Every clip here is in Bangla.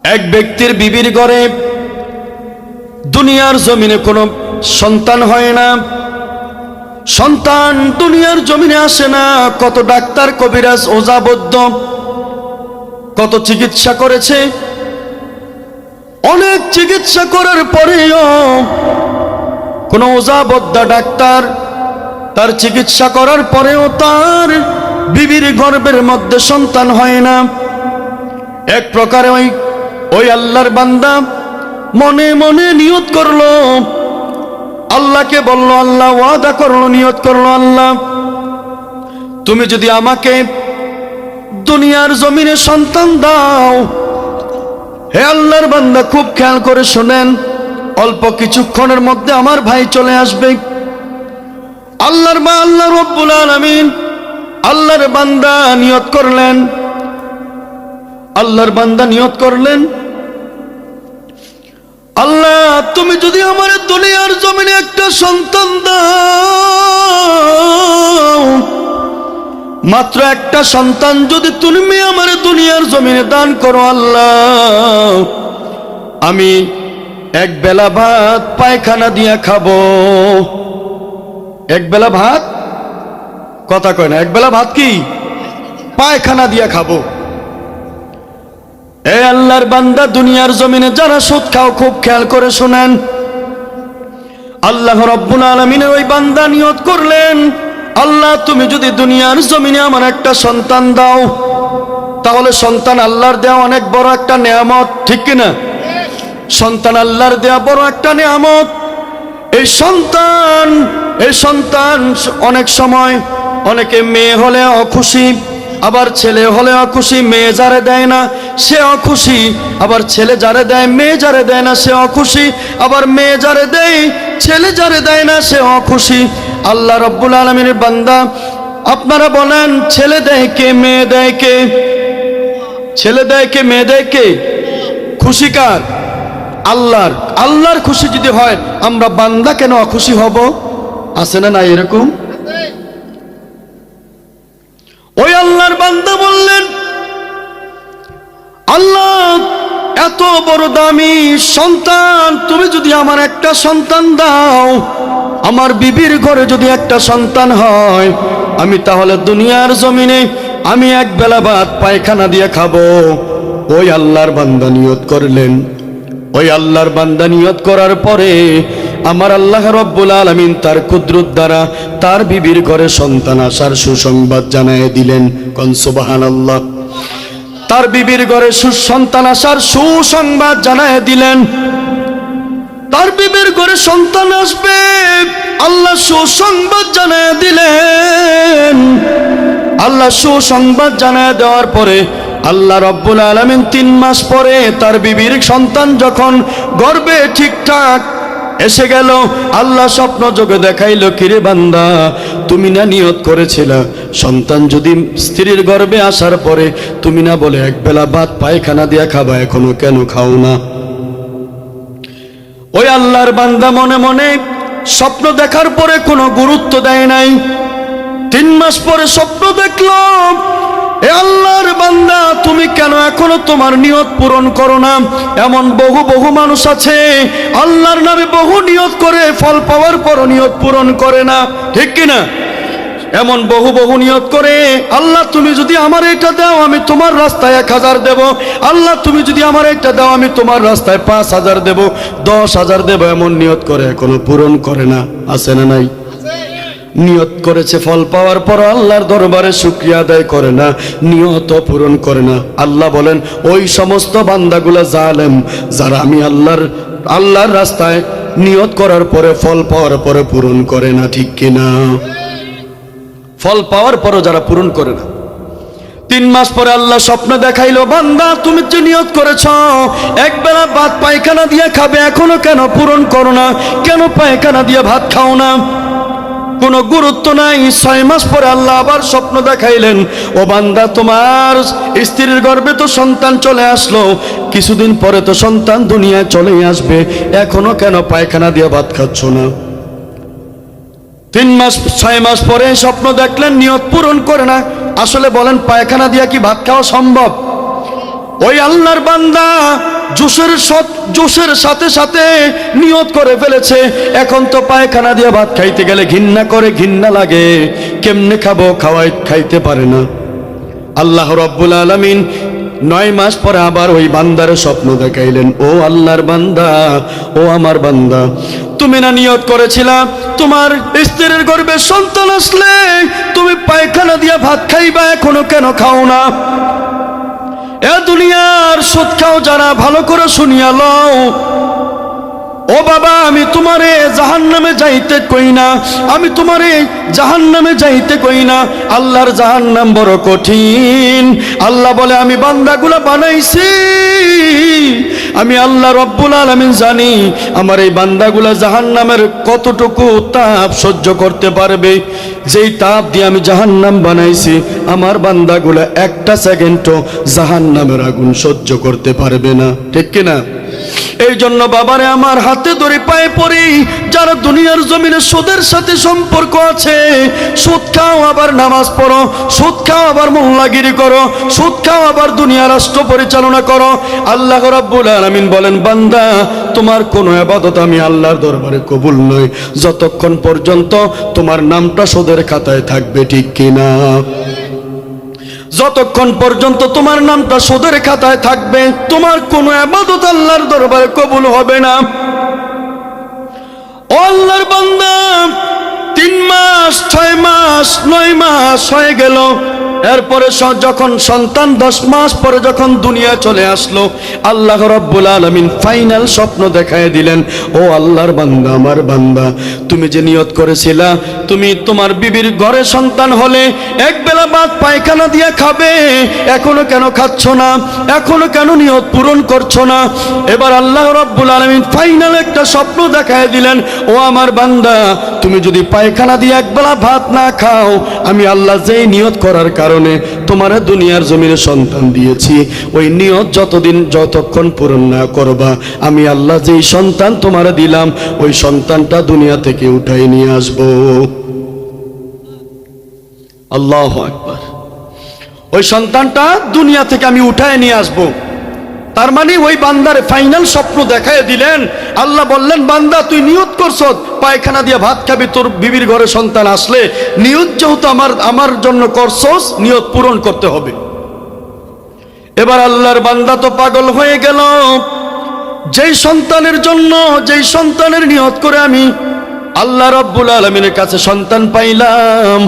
এক ব্যক্তির বিবির ঘরে দুনিয়ার জমিনে কোনো সন্তান হয় না। সন্তান দুনিয়ার জমিনে আসে না। কত ডাক্তার, কবিরাজ, ওঝা, বৈদ্য কত চিকিৎসা করেছে। অনেক চিকিৎসা করার পরেও কোনো ওঝা, বৈদ্য, ডাক্তার তার চিকিৎসা করার পরেও তার বিবির গর্ভের মধ্যে সন্তান হয় না। এক প্রকারে ওই আল্লাহর বান্দা মনে মনে নিয়ত করলো, আল্লাহকে বলল, আল্লাহ ওয়াদা করলো, নিয়ত করলো, আল্লাহ তুমি যদি আমাকে দুনিয়ার জমিনে সন্তান দাও, হে আল্লাহর বান্দা খুব খেয়াল করে শোনেন, অল্প কিছুক্ষণের মধ্যে আমার ভাই চলে আসবে। আল্লাহ রব্বুল আলামিন আল্লাহর বান্দা নিয়ত করলেন, আল্লাহর বান্দা নিয়ত করলেন, আল্লাহ তুমি যদি আমার দুনিয়ার জমিনে একটা সন্তান দাও, মাত্র একটা সন্তান যদি তুমি আমার দুনিয়ার জমিনে দান করো, আল্লাহ আমি এক বেলা ভাত পায়খানা দিয়ে খাবো। এক বেলা ভাত, কথা কয় না, এক বেলা ভাত কি পায়খানা দিয়ে খাবো। এ আল্লাহর বান্দা, দুনিয়ার জমিনে যারা সুদ খাও খুব খেয়াল করে শুনেন, আল্লাহ রব্বুল আলামিনের ওই বান্দা নিয়ত করলেন, আল্লাহ তুমি যদি দুনিয়ার জমিনে আমার একটা সন্তান দাও, তাহলে সন্তান আল্লাহর দেওয়া অনেক বড় একটা নেয়ামত, ঠিক কিনা? সন্তান আল্লাহর দেওয়া বড় একটা নেয়ামত। এই সন্তান অনেক সময় অনেকে মেয়ে হলে অখুশি, আবার ছেলে হলে অখুশি। মেয়ে যারে দেয় না সে অখুশি, আবার ছেলে যারে দেয়, মেয়ে যারে দেয় না সে অখুশি, আবার মেয়ে যারে দেয়, ছেলে যারে দেয় না সে অখুশি। আল্লাহ রব্বুল আলামিনের বান্দা, আপনারা বলেন, ছেলে দেয় কে, মেয়ে দেয় কে? ছেলে দেয় কে, মেয়ে দেয় কে? খুশি কার? আল্লাহর। আল্লাহর খুশি যদি হয়, আমরা বান্দা কেন অখুশি হব? আছে না নাই এরকম? ওই আল্লাহর বান্দা বললেন, আল্লাহ এত বড় দামি সন্তান তুমি যদি আমার একটা সন্তান দাও, আমার বিবির ঘরে যদি একটা সন্তান হয়, আমি তাহলে দুনিয়ার জমিনে আমি এক বেলা ভাত পায়খানা দিয়ে খাবো। ওই আল্লাহর বান্দা নিয়ত করলেন। ওই আল্লাহর বান্দা নিয়ত করার পরে আমার আল্লাহ রব্বুল আলামিন তার কুদরত দ্বারা তার বিবির ঘরে সন্তান আসার সুসংবাদ জানায় দিলেন। কোন সুবহানাল্লাহ। তার বিবির ঘরে সুসন্তান আসার সুসংবাদ জানায় দিলেন। তার বিবির ঘরে সন্তান আসবে, আল্লাহ সুসংবাদ জানায় দিলেন। আল্লাহ সুসংবাদ জানায় দেওয়ার পরে আল্লাহ রব্বুল আলামিন 3 মাস পরে তার বিবির সন্তান যখন গর্ভে ঠিকঠাক এসে গেল, আল্লাহ স্বপ্ন যোগে দেখাইল, কিরে বান্দা, তুমি না নিয়ত করেছিলা সন্তান যদি স্ত্রীর গর্ভে আসার পরে তুমি না বলে এক বেলা ভাত পায়খানা দিয়া খাবা, এখনো কেন খাও না? ওই আল্লাহর বান্দা মনে মনে স্বপ্ন দেখার পরে কোনো গুরুত্ব দেয় নাই। 3 মাস পরে স্বপ্ন দেখলো, এ আল্লাহর বান্দা তুমি কেন এখনো তোমার নিয়ত পূরণ করো না? এমন বহু মানুষ আছে আল্লাহর নামে বহু নিয়ত করে, ফল পাওয়ার পরও নিয়ত পূরণ করে না, ঠিক কিনা? এমন বহু নিয়ত করে, আল্লাহ তুমি যদি আমার এটা দাও আমি তোমার রাস্তায় 1000 দেব, আল্লাহ তুমি যদি আমার এটা দাও আমি তোমার রাস্তায় 5000 দেব, 10,000 দেব, এমন নিয়ত করে এখনো পূরণ করে না। আছে না নাই? নিয়ত করেছে, ফল পাওয়ার পর আল্লাহর দরবারে শুকরিয়া আদায় করে না, নিয়ত পূরণ করে না। আল্লাহ বলেন, ওই সমস্ত বান্দাগুলা জালেম, যারা আমি আল্লাহর রাস্তায় নিয়ত করার পরে ফল পাওয়ার পরে পূরণ করে না, ঠিক কিনা? ফল পাওয়ার পরও যারা পূরণ করে না। 3 মাস পরে আল্লাহ স্বপ্ন দেখাইলো, বান্দা তুমি যে নিয়ত করেছ এক বেলা ভাত পায়খানা দিয়ে খাবে, এখনো কেন পূরণ করো না? কেন পায়খানা দিয়ে ভাত খাও না? কোনো গুরুত্ব নাই। 6 মাস পরে আল্লাহ আবার স্বপ্ন দেখাইলেন, ও বান্দা তোমার স্ত্রীর গর্ভে তো সন্তান চলে আসলো, কিছুদিন পরে তো সন্তান দুনিয়ায় চলেই আসবে, এখনো কেন পায়খানা দিয়ে ভাত খাচ্ছ না? 6 মাস পরে স্বপ্ন দেখলেন, নিয়ত পূরণ করে না। আসলে বলেন, পায়খানা দিয়ে কি ভাত খাওয়া সম্ভব? ওই আল্লাহর বান্দা জোশের সাথে সাথে নিয়ত করে ফেলেছে, এখন তো পায়খানা দিয়ে ভাত খাইতে গেলে ঘৃণা করে, ঘৃণা লাগে, কেমনে খাবো, খাইতে পারে না। আল্লাহ রাব্বুল আলামিন 9 মাস পরে আবার ওই বান্দার স্বপ্ন দেখাইলেন, ও আল্লাহর বান্দা, ও আমার বান্দা, তুমি না নিয়ত করেছিলা তোমার স্ত্রীর গর্ভে সন্তান আসলে তুমি পায়খানা দিয়ে ভাত খাইবা, এখনো কেন খাও না? এ দুনিয়ার সুদ খাও যারা, ভালো করে শুনিয়া লও, ও বাবা, আমি তোমারে জাহান্নামে যাইতে কই না, আমি তোমারে জাহান্নামে যাইতে কই না। আল্লাহর জাহান্নাম বড় কঠিন। আল্লাহ বলে, আমি বান্দাগুলা বানাইছি, আমি আল্লাহ রব্বুল আলামিন জানি আমার এই বান্দাগুলা জাহান্নামের কতটুকু তাপ সহ্য করতে পারবে। যেই তাপ দিয়ে আমি জাহান্নাম বানাইছি, আমার বান্দাগুলা একটা সেকেন্ডও জাহান্নামের আগুন সহ্য করতে পারবে না, ঠিক কিনা? এই জন্য বাবারে আমার, হাতে ধরে পায়ে পড়ি, যারা দুনিয়ার জমিনে সুদের সাথে সম্পর্ক আছে, সুদ খাও আবার নামাজ পড়ো, সুদ খাও আবার মোল্লাগিরি করো, সুদ খাও আবার দুনিয়া রাষ্ট্র পরিচালনা করো। আল্লাহ রাব্বুল আলামিন বলেন, বান্দা, তোমার কোনো ইবাদত আমি আল্লাহর দরবারে কবুল নয় যতক্ষণ পর্যন্ত তোমার নামটা সুদের খাতায় থাকবে, ঠিক কিনা? যতক্ষণ পর্যন্ত তোমার নামটা সুদের খাতায় থাকবে, তোমার কোনো ইবাদত আল্লাহর দরবারে কবুল হবে না। ও আল্লাহর বান্দা, 3 মাস 6 মাস 9 মাস হয়ে গেল, এরপরে যখন সন্তান 10 মাস পরে যখন দুনিয়া চলে আসলো, আল্লাহ রাব্বুল আলামিন ফাইনাল স্বপ্ন দেখায় দিলেন, ও আল্লাহর বান্দা, আমার বান্দা, তুমি যে নিয়ত করেছিলা তুমি তোমার বিবির ঘরে সন্তান হলে এক বেলা ভাত পায়খানা দিয়ে খাবে, এখনো কেন খাচ্ছ না? এখনো কেন নিয়ত পূরণ করছো না? এবার আল্লাহ রাব্বুল আলামিন ফাইনাল একটা স্বপ্ন দেখায় দিলেন, ও আমার বান্দা, তুমি যদি পায়খানা দিয়ে এক বেলা ভাত না খাও, আমি আল্লাহ যেই নিয়ত করার কারণে তোমার দুনিয়ার জমিনে সন্তান দিয়েছি, ওই নিয়ত যতক্ষণ পূরণ না করবা, আমি আল্লাহ যেই সন্তান তোমার দিলাম, ওই সন্তানটা দুনিয়া থেকে উঠাই নিয়ে আসবো। আল্লাহু আকবার। ওই সন্তানটা দুনিয়া থেকে আমি উঠায় নিয়ে আসবো। তার মানে ওই বান্দার ফাইনাল স্বপ্ন দেখায় দিলেন। আল্লাহ বললেন, বান্দা, তুই নিয়ত করছো পায়খানা দিয়ে ভাত খাবি, তোর বিবির ঘরে সন্তান আসলে, নিয়ত যেহেতু আমার জন্য করছস, নিয়ত পূরণ করতে হবে। এবার আল্লাহর বান্দা তো পাগল হয়ে গেল, যেই সন্তানের জন্য, যেই সন্তানের নিয়ত করে আমি আল্লাহ রাব্বুল আলামিনের কাছে সন্তান পাইলাম,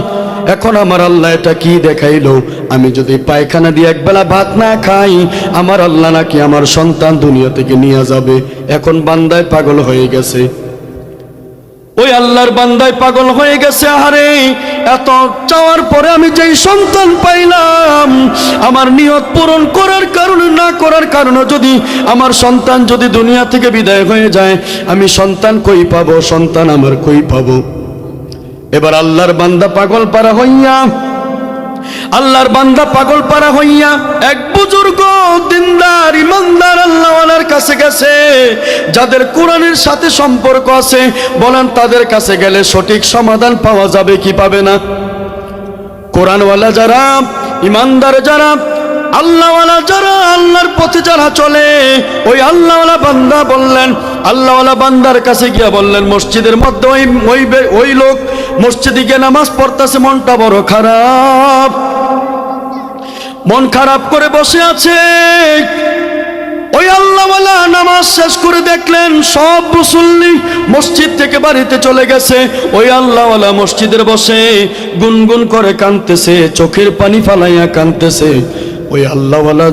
এখন আমার আল্লাহ এটা কি দেখাইলো? আমি যদি পায়খানা দিয়ে একবেলা ভাত না খাই, আমার আল্লাহ নাকি আমার সন্তান দুনিয়া থেকে নিয়ে যাবে। এখন বান্দায় পাগল হয়ে গেছে, ওই আল্লাহর বান্দায় পাগল হয়ে গেছে। আরে, এত চাওয়ার পরে আমি যেই সন্তান পাইলাম, আমার নিয়ত পূরণ করার কারণে না করার কারণে যদি আমার সন্তান যদি দুনিয়া থেকে বিদায় হয়ে যায়, আমি সন্তান কই পাবো? সন্তান আমার কই পাবো? এবার আল্লাহর বান্দা পাগল পারা হইয়া, আল্লাহর বান্দা পাগল পারা হইয়া এক বুজুর্গ দিনদার ইমানদার আল্লাহওয়ালার কাছে গেছে, যাদের কোরআনের সাথে সম্পর্ক আছে। বলেন, তাদের কাছে গেলে সঠিক সমাধান পাওয়া যাবে কি পাবে না? কোরআনওয়ালা যারা, ইমানদার যারা, আল্লাহওয়ালা যারা, আল্লাহর পথে যারা চলে, ওই আল্লাহওয়ালা বান্দা বললেন, আল্লাহওয়ালা বান্দার কাছে গিয়া বললেন, মসজিদের মধ্যে ওই লোক মসজিদে গিয়ে নামাজ পড়তেছে, মনটা বড় খারাপ, মন খারাপ করে বসে আছে। ওই আল্লাহওয়ালা নামাজ শেষ করে দেখলেন সব মুসল্লি মসজিদ থেকে বাড়িতে চলে গেছে। ওই আল্লাহওয়ালা মসজিদের বসে গুনগুন করে কাঁদতেছে, চোখের পানি ফালাইয়া কাঁদতেছে। ওই আল্লাহওয়ালা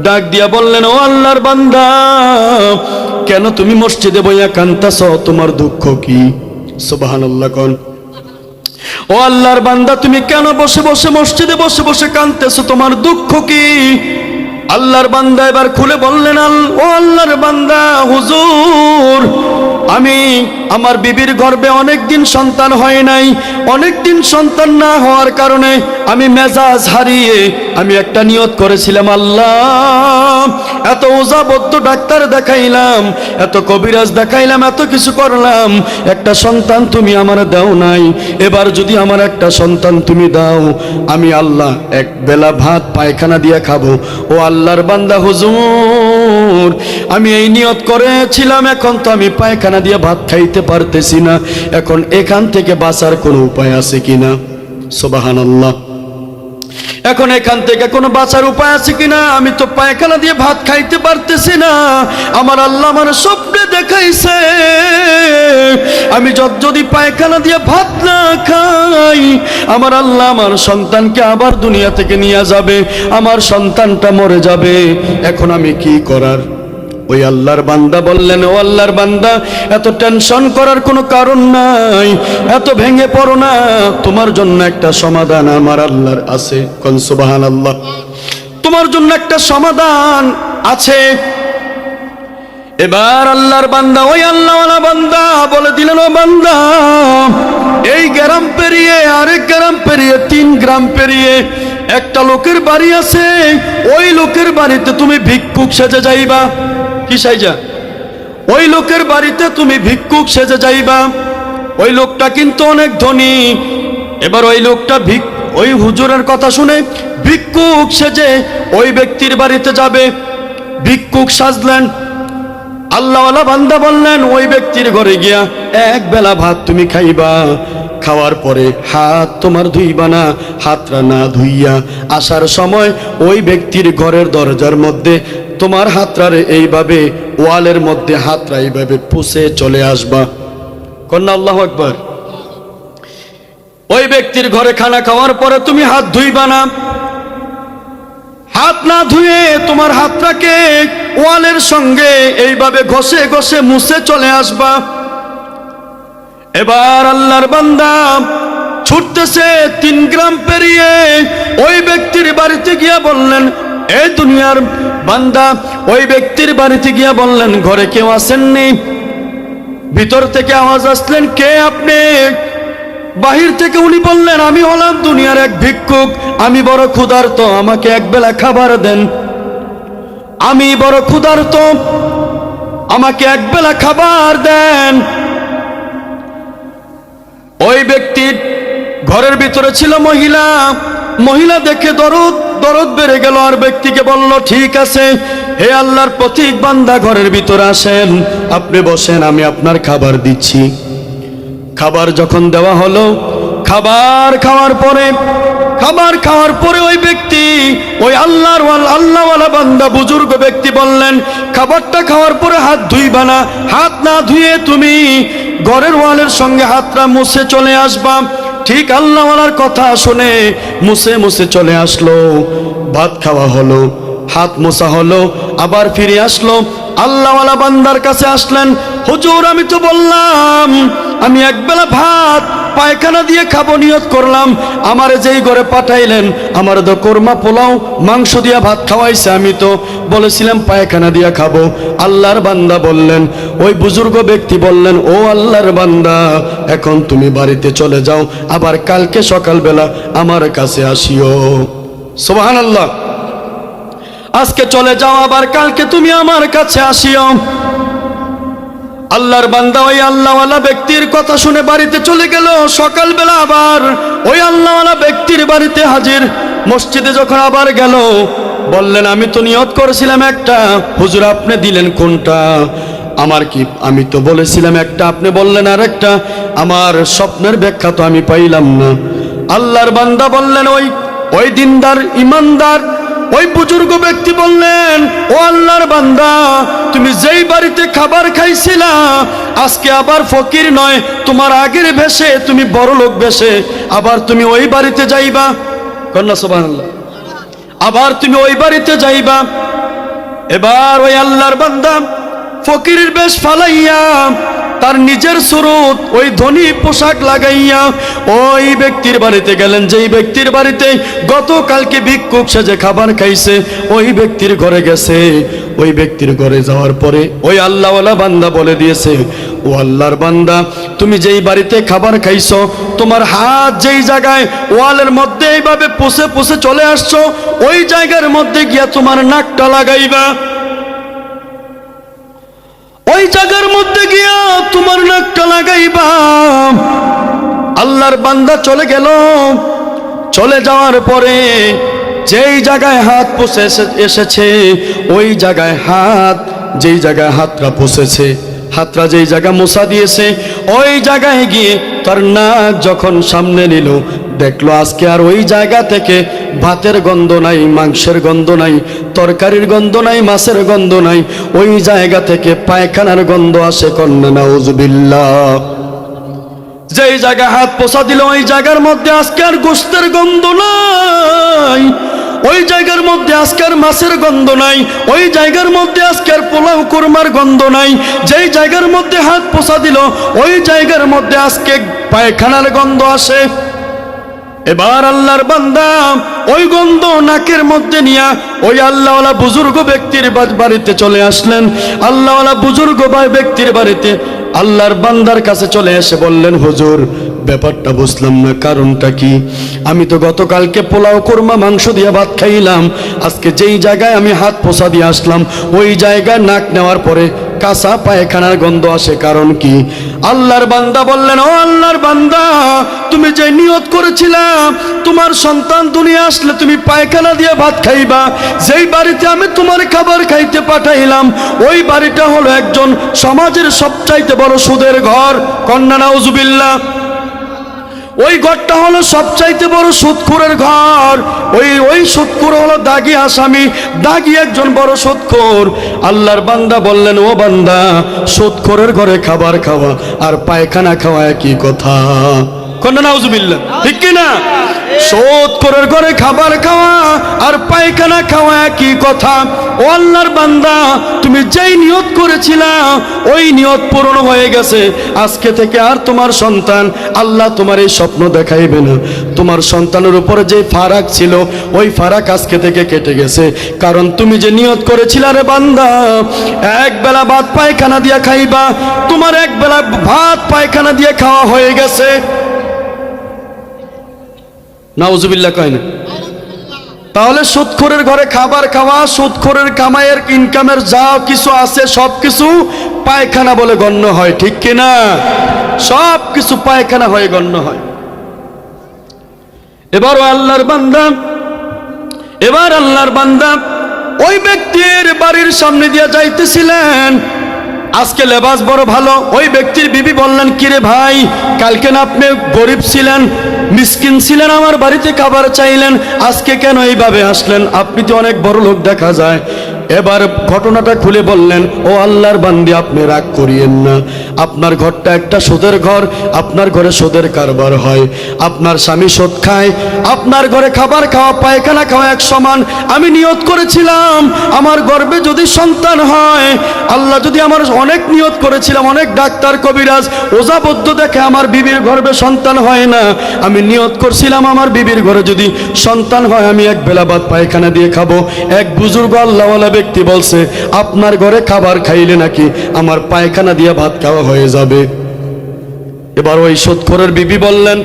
ডাক দিয়া বললেন, ও আল্লাহর বান্দা, কেন তুমি মসজিদে বইয়া কাঁদতেছ? তোমার দুঃখ কি? সুবহানাল্লাহ কোন। ও আল্লাহর বান্দা, তুমি কেন বসে বসে মসজিদে বসে বসে কাঁদতেছ? তোমার দুঃখ কি? আল্লাহর বান্দা এবার খুলে বললেন, ও আল্লাহর বান্দা, হুজুর, আমি আমার বিবির গর্ভে অনেকদিন সন্তান হয় নাই, অনেকদিন সন্তান না হওয়ার কারণে আমি মেজাজ হারিয়ে আমি একটা নিয়ত করেছিলাম, আল্লাহ, এত ওজাবদ্ধ ডাক্তার দেখাইলাম, এত কবিরাজ দেখাইলাম, এত কিছু করলাম, একটা সন্তান তুমি আমার দাও নাই। এবার যদি আমার একটা সন্তান তুমি দাও, আমি আল্লাহ এক বেলা ভাত পায়খানা দিয়ে খাবো। ও আল্লাহ আল্লাহর বান্দা হুজুর, আমি এই নিয়ত করেছিলাম, এখন তো আমি পায়খানা দিয়ে ভাত খাইতে পারতেছি না, এখন এখান থেকে বাঁচার কোনো উপায় আছে কিনা? সুবহানাল্লাহ। এখন এখান থেকে কোনো বাঁচার উপায় আছে কিনা? আমি তো পায়খানা দিয়ে ভাত খাইতে পারতেছি না। আমার আল্লাহ আমার স্বপ্নে দেখাইছে, আমি যদি পায়খানা দিয়ে ভাত না খাই, আমার আল্লাহ আমার সন্তানকে আবার দুনিয়া থেকে নিয়ে যাবে, আমার সন্তানটা মরে যাবে। এখন আমি কি করার? ওই আল্লাহর বান্দা বললেন, ও আল্লাহর বান্দা, এত টেনশন করার কোনো কারণ নাই, এত ভেঙে পড়ো না, তোমার জন্য একটা সমাধান আমার আল্লাহর আছে। কোন সুবহানাল্লাহ। তোমার জন্য একটা সমাধান আছে। এবার আল্লাহর বান্দা, ওই আল্লাহওয়ালা বান্দা বলে দিলেন, ও বান্দা, এই গ্রাম পেরিয়ে আরেক গ্রাম পেরিয়ে 3 গ্রাম পেরিয়ে একটা লোকের বাড়ি আছে, ওই লোকের বাড়িতে তুমি ভিক্ষুক সেজে যাইবা। কি সাইজা? ওই লোকের বাড়িতে তুমি ভিক্ষুক সেজে যাইবা। ওই লোকটা কিন্তু অনেক ধনী। এবার ওই লোকটা ওই হুজুরের কথা শুনে ভিক্ষুক সেজে ওই ব্যক্তির বাড়িতে যাবে। ভিক্ষুক সাজলেন। আল্লাহওয়ালা বান্দা বললেন, ওই ব্যক্তির ঘরে গিয়া এক বেলা ভাত তুমি খাইবা, খাওয়ার পরে হাত তোমার ধুইবা না, হাতটা না ধুইয়া আসার সময় ওই ব্যক্তির ঘরের দরজার মধ্যে তোমার হাতটারে এইভাবে ওয়ালের মধ্যে হাতটা এইভাবে পুষে চলে আসবা। কন্যা আল্লাহু আকবার। ওই ব্যক্তির ঘরে খানা খাওয়ার পরে তুমি হাত ধুইবা না, হাত না ধুয়ে তোমার হাতটাকে ওয়ালের সঙ্গে এইভাবে ঘষে ঘষে মুছে চলে আসবা। এবার আল্লাহর বান্দা ছুটতেছে 3 গ্রাম পেরিয়ে ওই ব্যক্তির বাড়িতে গিয়া বললেন, এই দুনিয়ার বান্দা ওই ব্যক্তির বাড়িতে গিয়া বললেন, ঘরে কেউ আসেননি? ভিতর থেকে আওয়াজ আসলেন, কে আপনি? বাহির থেকে উনি বললেন, আমি হলাম দুনিয়ার এক ভিক্ষুক, আমি বড় ক্ষুধার্ত, আমাকে একবেলা খাবার দেন। আমি বড় ক্ষুধার্ত, আমাকে একবেলা খাবার দেন। ওই ব্যক্তির ঘরের ভিতরে ছিল মহিলা। মহিলা দেখে দরদ বেড়ে গেল, আর ব্যক্তিকে বলল, ঠিক আছে, হে আল্লাহর পথিক বান্দা, ঘরের ভিতরে আসেন, আপনি বসেন, আমি আপনার খাবার দিচ্ছি। খাবার যখন দেওয়া হলো, খাবার খাওয়ার পরে ওই ব্যক্তি, ওই আল্লাহওয়ালা বান্দা বুজুর্গ ব্যক্তি বললেন, খাবারটা খাওয়ার পরে হাত ধুইবা না, হাত না ধুয়ে তুমি ঘরের ওয়ালের সঙ্গে হাতটা মুছে চলে আসবা। ঠিক আল্লাহওয়ালার কথা শুনে মুছে চলে আসলো। ভাত খাওয়া হলো, হাত মোছা হলো, আবার ফিরে আসলো। আল্লাহওয়ালা বান্দার কাছে আসলেন, হুজুর, আমি তো বললাম আমি একবেলা ভাত পায়খানা দিয়ে খাবো নিয়ত করলাম, আমারে যেই ঘরে পাঠাইলেন আমার তো কোরমা পোলাও মাংস দিয়া ভাত খাওয়াইছে, আমি তো বলেছিলাম পায়খানা দিয়া খাবো। আল্লাহর বান্দা বললেন, ওই বুজুর্গ ব্যক্তি বললেন, ও আল্লাহর বান্দা, এখন তুমি বাড়িতে চলে যাও, আবার কালকে সকালবেলা আমার কাছে আসিও। সুবহানাল্লাহ। আজকে চলে যাও, আবার কালকে তুমি আমার কাছে আসিও। আল্লাহর বান্দা ওই আল্লাহওয়ালা ব্যক্তির কথা শুনে বাড়িতে চলে গেল। সকালবেলা আবার ওই আল্লাহওয়ালা ব্যক্তির বাড়িতে হাজির। মসজিদে যখন আবার গেল, বললেন, আমি তো নিয়ত করেছিলাম একটা, হুজুর আপনি দিলেন কোনটা? আমি তো বলেছিলাম একটা, আপনি বললেন আর একটা, আমার স্বপ্নের ব্যাখ্যা তো আমি পাইলাম না। আল্লাহর বান্দা বললেন, ওই দিনদার ইমানদার ওই বুজুর্গ ব্যক্তি বললেন, ও আল্লাহর বান্দা, তুমি যেই বাড়িতে খাবার খাইছিলা, আজকে আবার ফকির নয়, তোমার আগের ভেষে তুমি বড় লোক ভেষে আবার তুমি ওই বাড়িতে যাইবা। কন্যা সুবহানাল্লাহ। আবার তুমি ওই বাড়িতে যাইবা। এবার ওই আল্লাহর বান্দা ফকিরের বেশ ফালাইয়া তার নিজের সুরত ওই ধনী পোশাক লাগাইয়া ওই ব্যক্তির বাড়িতে গেলেন, যেই ব্যক্তির বাড়িতে গতকালকে ভিক্ষুক সেজে খাবার খাইছে, ওই ব্যক্তির ঘরে গেছে। ওই ব্যক্তির ঘরে যাওয়ার পরে ওই আল্লাহওয়ালা বান্দা বলে দিয়েছে, ও আল্লাহর বান্দা, তুমি যেই বাড়িতে খাবার খাইছো, তোমার হাত যেই জায়গায় ওয়ালের মধ্যে এইভাবে পুষে চলে আসছো, ওই জায়গার মধ্যে গিয়া তোমার নাকটা লাগাইবা। ওই জায়গার মধ্যে গিয়া তোমার নাকটা লাগাইবা। আল্লাহর বান্দা চলে গেল। চলে যাওয়ার পরে যেই জায়গায় হাত পৌঁছে এসেছে ওই জায়গায় যেই জায়গায় হাতটা পৌঁছেছে, হাতটা যেই জায়গায় মোছা দিয়েছে ওই জায়গায় গিয়ে তার নাক যখন সামনে নিল, দেখলো আজকে আর ওই জায়গা থেকে ভাতের গন্ধ নাই, মাংসের গন্ধ নাই, তরকারির গন্ধ নাই, মাছের গন্ধ নাই, ওই জায়গা থেকে পায়খানার গন্ধ আসে। কন্যা নাউজুবিল্লাহ। যেই জায়গায় হাত পোছা দিল ওই জায়গার মধ্যে আজকে আর গোশতের গন্ধ নাই, ওই জায়গার মধ্যে আজকে আর মাছের গন্ধ নাই, ওই জায়গার মধ্যে আজকে আর পোলাও কোরমার গন্ধ নাই। যেই জায়গার মধ্যে হাত পোছা দিল ওই জায়গার মধ্যে আজকে পায়খানার গন্ধ আসে। এবার আল্লাহর বান্দা ওই গন্ধ নাকের মধ্যে নিয়ে ওই আল্লাহওয়ালা বুজুর্গ ব্যক্তির বাড়িতে চলে আসলেন। আল্লাহওয়ালা বুজুর্গ ব্যক্তির বাড়িতে আল্লাহর বান্দার কাছে চলে এসে বললেন, হুজুর ব্যাপারটা বুঝলাম না, কারণটা কি? আমি তো গতকালকে পোলাও কোরমা মাংস দিয়ে ভাত খাইলাম, আজকে যেই জায়গায় আমি হাত পোছা দিয়ে আসলাম ওই জায়গায় নাক নেওয়ার পরে কাঁচা পায়খানার গন্ধ আসে, কারণ কি? আল্লাহর বান্দা বললেন, ও আল্লাহর বান্দা, তুমি যে নিয়ত করেছিলাম তোমার সন্তান দুনিয়া আসলে তুমি পায়খানা দিয়ে ভাত খাইবা, যেই বাড়িতে আমি তোমার খাবার খাইতে পাঠাইলাম ওই বাড়িটা হলো একজন সমাজের সবচাইতে বড় সুদের ঘর। কন্যা নাউজুবিল্লাহ। ওই ঘরটা হলো সবচাইতে বড় সুদখোরের ঘর। ওই সুদখোর হলো দাগী আসামি, দাগী একজন বড় সুদখোর। আল্লাহর বান্দা বললেন, ও বান্দা, সুদখোরের ঘরে খাবার খাওয়া আর পায়খানা খাওয়া একই কথা। কন্যা নাউজুবিল্লাহ, ঠিক কিনা? সুদখোরের ঘরে খাবার খাওয়া আর পায়খানা খাওয়া একই কথা। ও আল্লাহর বান্দা, তুমি যেই নিয়ত করেছিলা ওই নিয়ত পূরণ হয়ে গেছে। আজকে থেকে আর তোমার সন্তান, আল্লাহ তোমার এই স্বপ্ন দেখাইবে না। তোমার সন্তানের উপরে যে ফারাক ছিল ওই ফারাক আজকে থেকে কেটে গেছে, কারণ তুমি যে নিয়ত করেছিলা রে বান্দা এক বেলা ভাত পায়খানা দিয়ে খাইবা, তোমার এক বেলা ভাত পায়খানা দিয়ে খাওয়া হয়ে গেছে। নাউজুবিল্লাহ কয় না? তাহলে সুদখোরের ঘরে খাবার খাওয়া, সুদখোরের কামাইয়ের ইনকামের যা কিছু আছে সব কিছু পায়খানা বলে গণ্য হয়, ঠিক কিনা? সব কিছু পায়খানা হয়ে গণ্য হয়। এবার আল্লাহর বান্দা ওই ব্যক্তির বাড়ির সামনে দিয়ে যাইতেছিলেন। আজকে লেবাস বড় ভালো। ওই ব্যক্তির বিবি বললেন, কিরে ভাই, কালকে না আপনি গরিব ছিলেন, মিসকিন ছিলেন, আমার বাড়িতে খাবার চাইলেন, আজকে কেন এইভাবে আসলেন? আপনি তো অনেক বড় লোক দেখা যায়। এবার ঘটনাটা খুলে বললেন, ও আল্লাহর বান্দি, আপনি রাগ করিয়েন না, আপনার ঘরটা একটা সুদের ঘর, আপনার ঘরে সুদের কারবার হয়, আপনার স্বামী সুদ খায়, আপনার ঘরে খাবার খাওয়া পায়খানা খাওয়া এক সমান। আমি নিয়ত করেছিলাম আমার গর্ভে যদি সন্তান হয়, আল্লাহ যদি আমার অনেক নিয়ত করেছিলাম, অনেক ডাক্তার কবিরাজ ওজাবদ্ধ দেখে আমার বিবির গর্ভে সন্তান হয় না, আমি নিয়ত করছিলাম আমার বিবির ঘরে যদি সন্তান হয় আমি এক বেলা ভাত পায়খানা দিয়ে খাবো। এক বুজুর্গ আল্লাহওয়ালা ব্যক্তি বলছে, আপনার ঘরে খাবার খাইলে নাকি আমার পায়খানা দিয়ে ভাত খাওয়া হয়ে যাবে। এবার ওই সুদখোরের বিবি বললেন,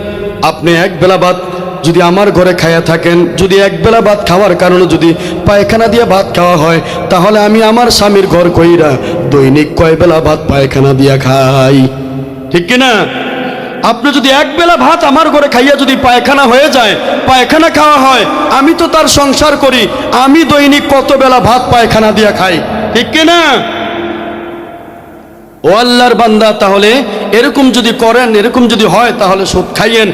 আপনি এক বেলা ভাত যদি আমার ঘরে খাইয়া থাকেন, যদি এক বেলা ভাত খাওয়ার কারণে যদি পায়খানা দিয়ে ভাত খাওয়া হয়, তাহলে আমি আমার স্বামীর ঘর কইরা দৈনিক কয় বেলা ভাত পায়খানা দিয়া খাই, ঠিক কিনা? আপনি যদি এক বেলা ভাত আমার ঘরে খাইয়া যদি পায়খানা হয়ে যায়, পায়খানা খাওয়া হয়, আমি তো তার সংসার করি, আমি দৈনিক কত বেলা ভাত পায়খানা দিয়া খাই, ঠিক কিনা? ও আল্লাহর বান্দা, তাহলে এরকম যদি করেন, এরকম যদি হয়, তাহলে সুদ খাইয়েন।